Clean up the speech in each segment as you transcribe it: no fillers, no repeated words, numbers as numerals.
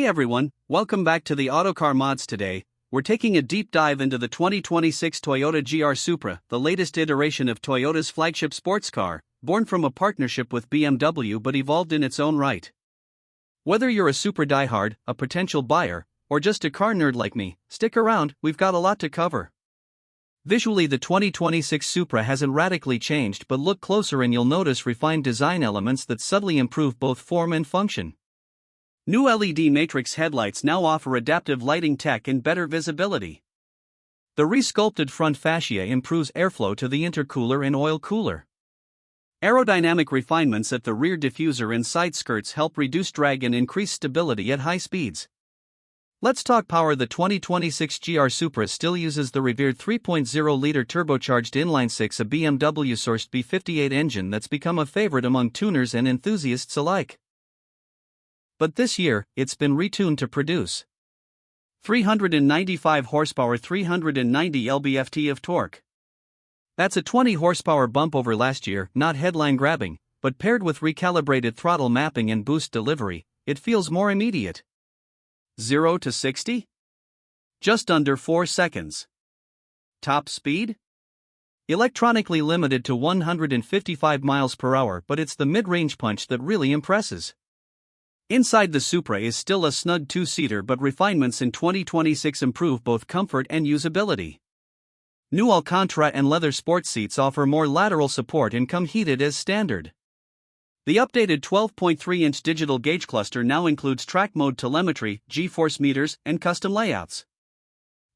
everyone, welcome back to the Autocar Mods. Today, we're taking a deep dive into the 2026 Toyota GR Supra, the latest iteration of Toyota's flagship sports car, born from a partnership with BMW but evolved in its own right. Whether you're a Supra diehard, a potential buyer, or just a car nerd like me, stick around, we've got a lot to cover. Visually, the 2026 Supra hasn't radically changed, but look closer and you'll notice refined design elements that subtly improve both form and function. New LED matrix headlights now offer adaptive lighting tech and better visibility. The resculpted front fascia improves airflow to the intercooler and oil cooler. Aerodynamic refinements at the rear diffuser and side skirts help reduce drag and increase stability at high speeds. Let's talk power. The 2026 GR Supra still uses the revered 3.0-liter turbocharged inline-six, a BMW-sourced B58 engine that's become a favorite among tuners and enthusiasts alike. But this year, it's been retuned to produce 395 horsepower, 390 lb-ft of torque. That's a 20 horsepower bump over last year, not headline grabbing, but paired with recalibrated throttle mapping and boost delivery, it feels more immediate. 0 to 60? Just under 4 seconds. Top speed? Electronically limited to 155 miles per hour, but it's the mid-range punch that really impresses. Inside, the Supra is still a snug two-seater, but refinements in 2026 improve both comfort and usability. New Alcantara and leather sports seats offer more lateral support and come heated as standard. The updated 12.3-inch digital gauge cluster now includes track mode telemetry, G-force meters, and custom layouts.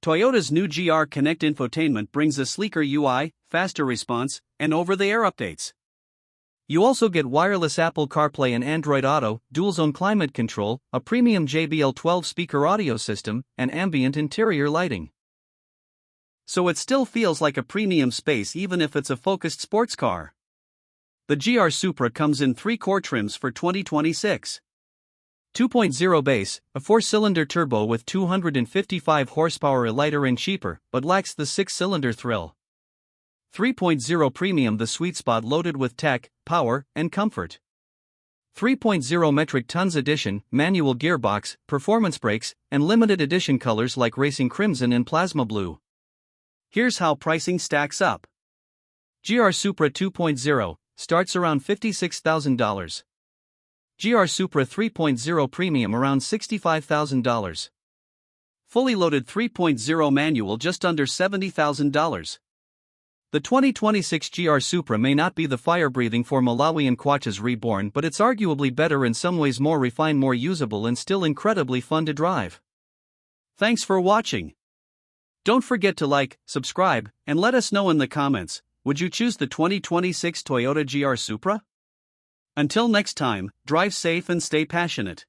Toyota's new GR Connect infotainment brings a sleeker UI, faster response, and over-the-air updates. You also get wireless Apple CarPlay and Android Auto, dual-zone climate control, a premium JBL 12-speaker audio system, and ambient interior lighting. So it still feels like a premium space even if it's a focused sports car. The GR Supra comes in 3 core trims for 2026. 2.0 base, a 4-cylinder turbo with 255 horsepower, lighter and cheaper, but lacks the 6-cylinder thrill. 3.0 premium, the sweet spot, loaded with tech, power, and comfort. 3.0 metric tons edition, manual gearbox, performance brakes, and limited edition colors like racing crimson and plasma blue. Here's how pricing stacks up. GR Supra 2.0 starts around $56,000. GR Supra 3.0 premium around $65,000. Fully loaded 3.0 manual just under $70,000. The 2026 GR Supra may not be the fire-breathing Formulawian Quattros reborn, but it's arguably better, in some ways more refined, more usable, and still incredibly fun to drive. Thanks for watching. Don't forget to like, subscribe, and let us know in the comments, would you choose the 2026 Toyota GR Supra? Until next time, drive safe and stay passionate.